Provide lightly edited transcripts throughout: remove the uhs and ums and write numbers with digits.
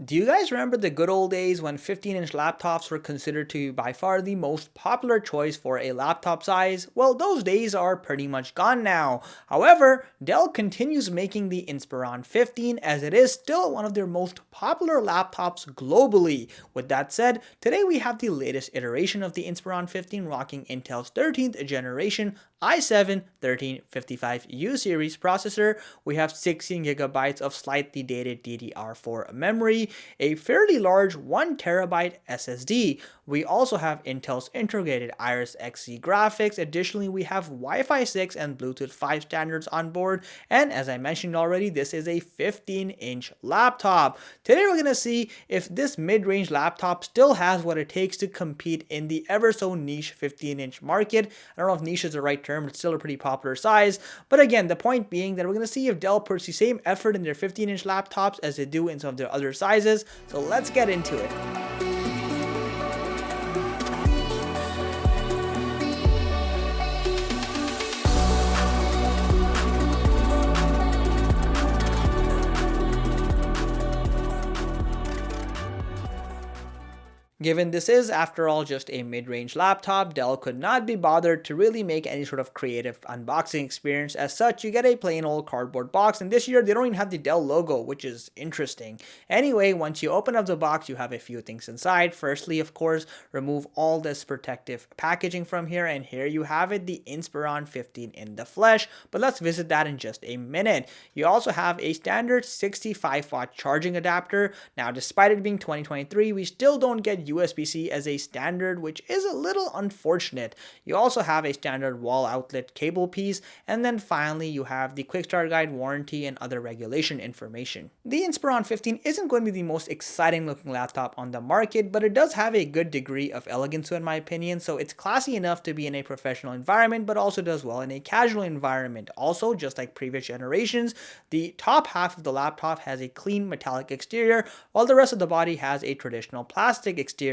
Do you guys remember the good old days when 15-inch laptops were considered to be by far the most popular choice for a laptop size? Well, those days are pretty much gone now. However, Dell continues making the Inspiron 15 as it is still one of their most popular laptops globally. With that said, today we have the latest iteration of the Inspiron 15 rocking Intel's 13th generation i7-1355U series processor. We have 16GB of slightly dated DDR4 memory, a fairly large 1TB SSD. We also have Intel's integrated Iris Xe graphics. Additionally, we have Wi-Fi 6 and Bluetooth 5 standards on board. And as I mentioned already, this is a 15-inch laptop. Today we're going to see if this mid-range laptop still has what it takes to compete in the ever so niche 15-inch market. I don't know if niche is the right term, it's still a pretty popular size. But again, the point being that we're going to see if Dell puts the same effort in their 15-inch laptops as they do in some of their other sizes. So let's get into it. Given this is, after all, just a mid-range laptop, Dell could not be bothered to really make any sort of creative unboxing experience. As such, you get a plain old cardboard box, and this year they don't even have the Dell logo, which is interesting. Anyway, once you open up the box, you have a few things inside. Firstly, of course, remove all this protective packaging from here, and here you have it, the Inspiron 15 in the flesh, but let's visit that in just a minute. You also have a standard 65-watt charging adapter. Now, despite it being 2023, we still don't get USB-C as a standard, which is a little unfortunate. You also have a standard wall outlet cable piece, and then finally you have the quick start guide, warranty, and other regulation information. The Inspiron 15 isn't going to be the most exciting looking laptop on the market, but it does have a good degree of elegance in my opinion, so it's classy enough to be in a professional environment, but also does well in a casual environment. Also, just like previous generations, the top half of the laptop has a clean metallic exterior, while the rest of the body has a traditional plastic exterior.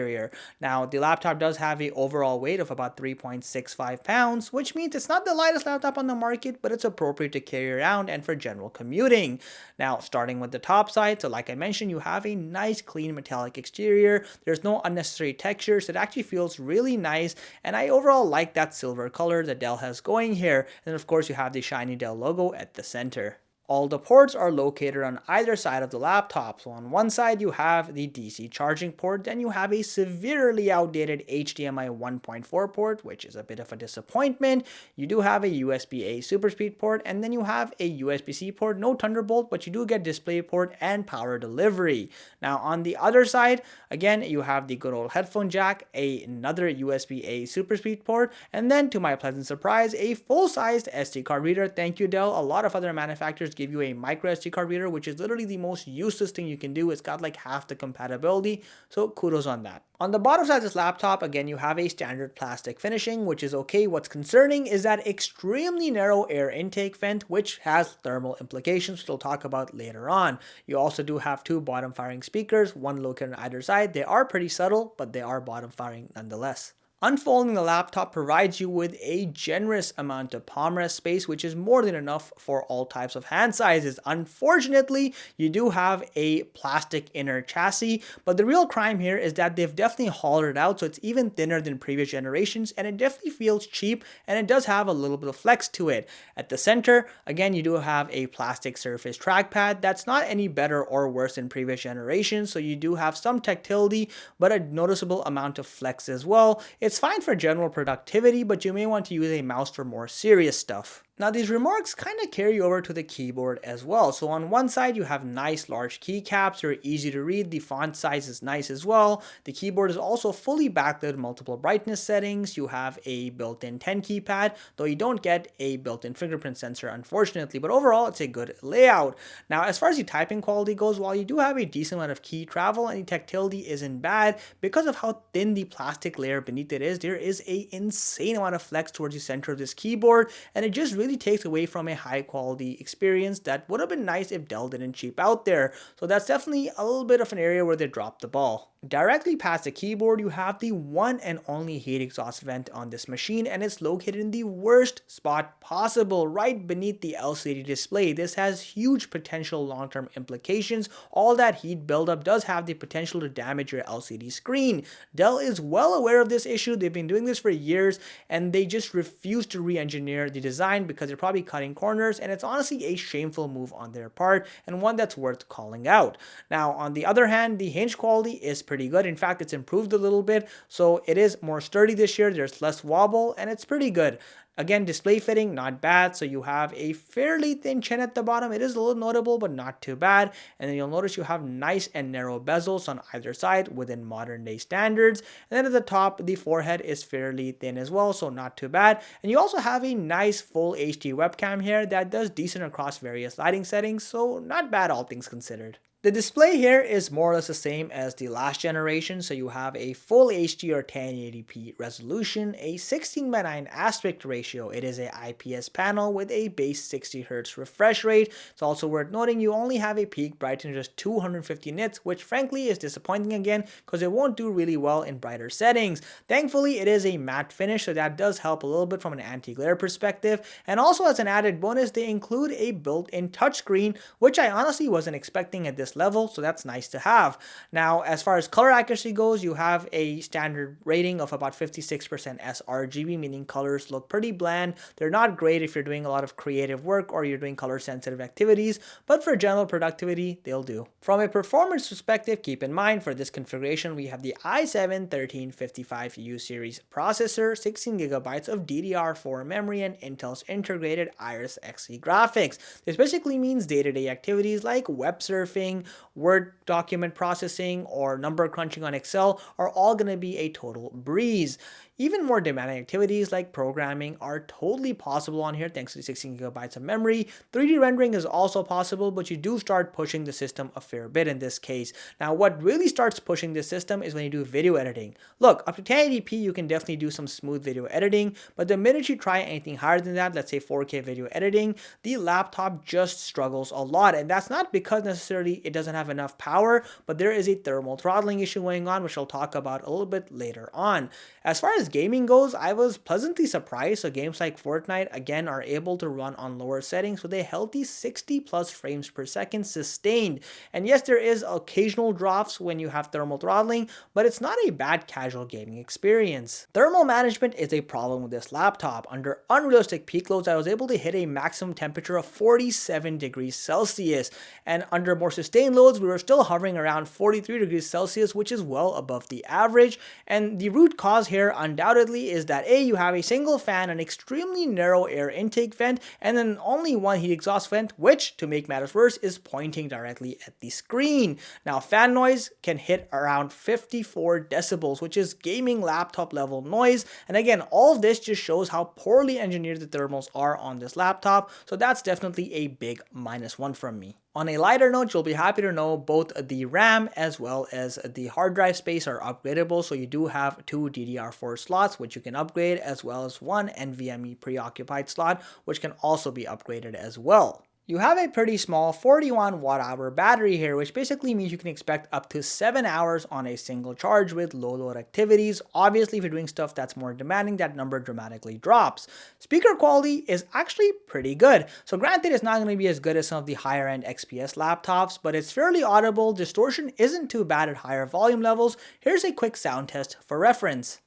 Now, the laptop does have an overall weight of about 3.65 pounds, which means it's not the lightest laptop on the market, but it's appropriate to carry around and for general commuting. Now, starting with the top side, so like I mentioned, you have a nice clean metallic exterior. There's no unnecessary textures. It actually feels really nice, and I overall like that silver color that Dell has going here. And of course, you have the shiny Dell logo at the center. All the ports are located on either side of the laptop. So on one side you have the DC charging port, then you have a severely outdated HDMI 1.4 port, which is a bit of a disappointment. You do have a USB-A super speed port, and then you have a USB-C port, no Thunderbolt, but you do get DisplayPort and power delivery. Now on the other side, again, you have the good old headphone jack, another USB-A super speed port, and then to my pleasant surprise, a full-sized SD card reader. Thank you, Dell. A lot of other manufacturers give you a micro SD card reader, which is literally the most useless thing you can do. It's got like half the compatibility, so kudos on that. On the bottom side of this laptop, again, you have a standard plastic finishing, which is okay. What's concerning is that extremely narrow air intake vent, which has thermal implications, which we'll talk about later on. You also do have two bottom firing speakers, one located on either side. They are pretty subtle, but they are bottom firing nonetheless. Unfolding the laptop provides you with a generous amount of palm rest space, which is more than enough for all types of hand sizes. Unfortunately, you do have a plastic inner chassis, but the real crime here is that they've definitely hollowed it out, so it's even thinner than previous generations, and it definitely feels cheap, and it does have a little bit of flex to it. At the center, again, you do have a plastic surface trackpad that's not any better or worse than previous generations, so you do have some tactility, but a noticeable amount of flex as well. It's fine for general productivity, but you may want to use a mouse for more serious stuff. Now, these remarks kind of carry over to the keyboard as well. So on one side, you have nice large keycaps. They're easy to read. The font size is nice as well. The keyboard is also fully backlit with multiple brightness settings. You have a built-in 10 keypad, though you don't get a built-in fingerprint sensor, unfortunately. But overall, it's a good layout. Now, as far as the typing quality goes, while you do have a decent amount of key travel and the tactility isn't bad, because of how thin the plastic layer beneath it is, there is an insane amount of flex towards the center of this keyboard, and it just really takes away from a high quality experience that would have been nice if Dell didn't cheap out there. So that's definitely a little bit of an area where they dropped the ball. Directly past the keyboard, you have the one and only heat exhaust vent on this machine, and it's located in the worst spot possible, right beneath the LCD display. This has huge potential long-term implications. All that heat buildup does have the potential to damage your LCD screen. Dell is well aware of this issue. They've been doing this for years, and they just refuse to re-engineer the design because they're probably cutting corners, and it's honestly a shameful move on their part, and one that's worth calling out. Now, on the other hand, the hinge quality is pretty good. In fact, it's improved a little bit, so it is more sturdy this year. There's less wobble, and it's pretty good. Again, display fitting, not bad. So you have a fairly thin chin at the bottom. It is a little notable, but not too bad. And then you'll notice you have nice and narrow bezels on either side within modern day standards. And then at the top, the forehead is fairly thin as well, so not too bad. And you also have a nice full HD webcam here that does decent across various lighting settings, so not bad all things considered. The display here is more or less the same as the last generation, so you have a full HD or 1080p resolution, a 16:9 aspect ratio. It is a IPS panel with a base 60Hz refresh rate. It's also worth noting you only have a peak brightness of just 250 nits, which frankly is disappointing again because it won't do really well in brighter settings. Thankfully, it is a matte finish, so that does help a little bit from an anti-glare perspective. And also as an added bonus, they include a built-in touchscreen, which I honestly wasn't expecting at this level, so that's nice to have. Now, as far as color accuracy goes, you have a standard rating of about 56% sRGB, meaning colors look pretty bland. They're not great if you're doing a lot of creative work or you're doing color sensitive activities, but for general productivity, they'll do. From a performance perspective, keep in mind for this configuration, we have the i7-1355U series processor, 16GB of DDR4 memory, and Intel's integrated Iris Xe graphics. This basically means day-to-day activities like web surfing, Word document processing, or number crunching on Excel are all going to be a total breeze. Even more demanding activities like programming are totally possible on here thanks to the 16GB of memory. 3D rendering is also possible, but you do start pushing the system a fair bit in this case. Now, what really starts pushing this system is when you do video editing. Look, up to 1080p, you can definitely do some smooth video editing, but the minute you try anything higher than that, let's say 4K video editing, the laptop just struggles a lot. And that's not because necessarily it doesn't have enough power, but there is a thermal throttling issue going on, which I'll talk about a little bit later on. As far as gaming goes, I was pleasantly surprised. So games like Fortnite again are able to run on lower settings with a healthy 60 plus frames per second sustained. And yes, there is occasional drops when you have thermal throttling, but it's not a bad casual gaming experience. Thermal management is a problem with this laptop. Under unrealistic peak loads, I was able to hit a maximum temperature of 47 degrees Celsius. And under more sustained loads, we were still hovering around 43 degrees Celsius, which is well above the average. And the root cause here undoubtedly is that you have a single fan, an extremely narrow air intake vent, and then only one heat exhaust vent, which, to make matters worse, is pointing directly at the screen. Now, fan noise can hit around 54 decibels, which is gaming laptop level noise. And again, all of this just shows how poorly engineered the thermals are on this laptop. So that's definitely a big -1 from me. On a lighter note, you'll be happy to know both the RAM as well as the hard drive space are upgradable. So you do have 2 DDR4 slots, which you can upgrade, as well as 1 NVMe preoccupied slot, which can also be upgraded as well. You have a pretty small 41 watt-hour battery here, which basically means you can expect up to 7 hours on a single charge with low load activities. Obviously, if you're doing stuff that's more demanding, that number dramatically drops. Speaker quality is actually pretty good. So granted, it's not going to be as good as some of the higher end XPS laptops, but it's fairly audible. Distortion isn't too bad at higher volume levels. Here's a quick sound test for reference.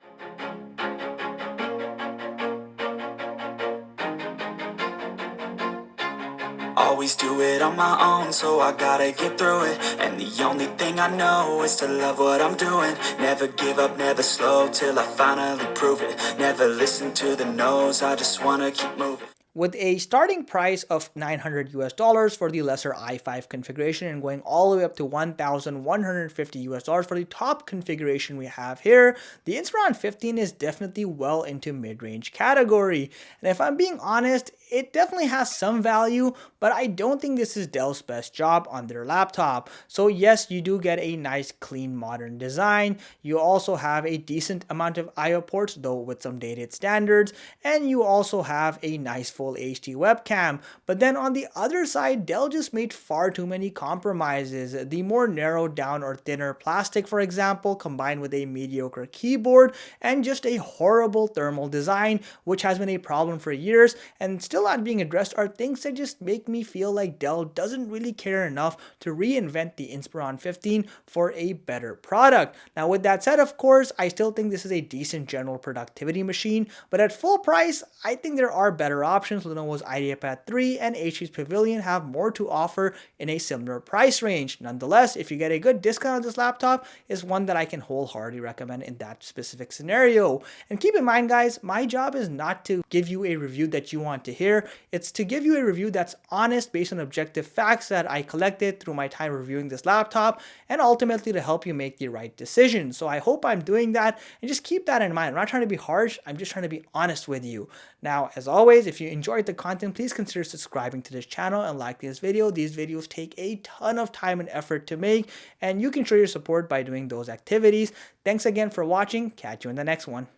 Always do it on my own, so I gotta get through it. And the only thing I know is to love what I'm doing. Never give up, never slow, till I finally prove it. Never listen to the no's, I just wanna keep moving. With a starting price of $900 for the lesser i5 configuration and going all the way up to $1,150 for the top configuration we have here, the Inspiron 15 is definitely well into mid-range category. And if I'm being honest, it definitely has some value, but I don't think this is Dell's best job on their laptop. So yes, you do get a nice clean modern design. You also have a decent amount of IO ports, though with some dated standards, and you also have a nice full HD webcam. But then on the other side, Dell just made far too many compromises. The more narrowed down or thinner plastic, for example, combined with a mediocre keyboard and just a horrible thermal design, which has been a problem for years and still not being addressed, are things that just make me feel like Dell doesn't really care enough to reinvent the Inspiron 15 for a better product. Now with that said, of course, I still think this is a decent general productivity machine, but at full price, I think there are better options. Lenovo's IdeaPad 3 and HP's Pavilion have more to offer in a similar price range. Nonetheless, if you get a good discount on this laptop, is one that I can wholeheartedly recommend in that specific scenario. And keep in mind, guys, my job is not to give you a review that you want to hear. It's to give you a review that's honest based on objective facts that I collected through my time reviewing this laptop, and ultimately to help you make the right decision. So I hope I'm doing that, and just keep that in mind. I'm not trying to be harsh, I'm just trying to be honest with you. Now, as always, if you enjoyed the content, please consider subscribing to this channel and liking this video. These videos take a ton of time and effort to make, and you can show your support by doing those activities. Thanks again for watching. Catch you in the next one.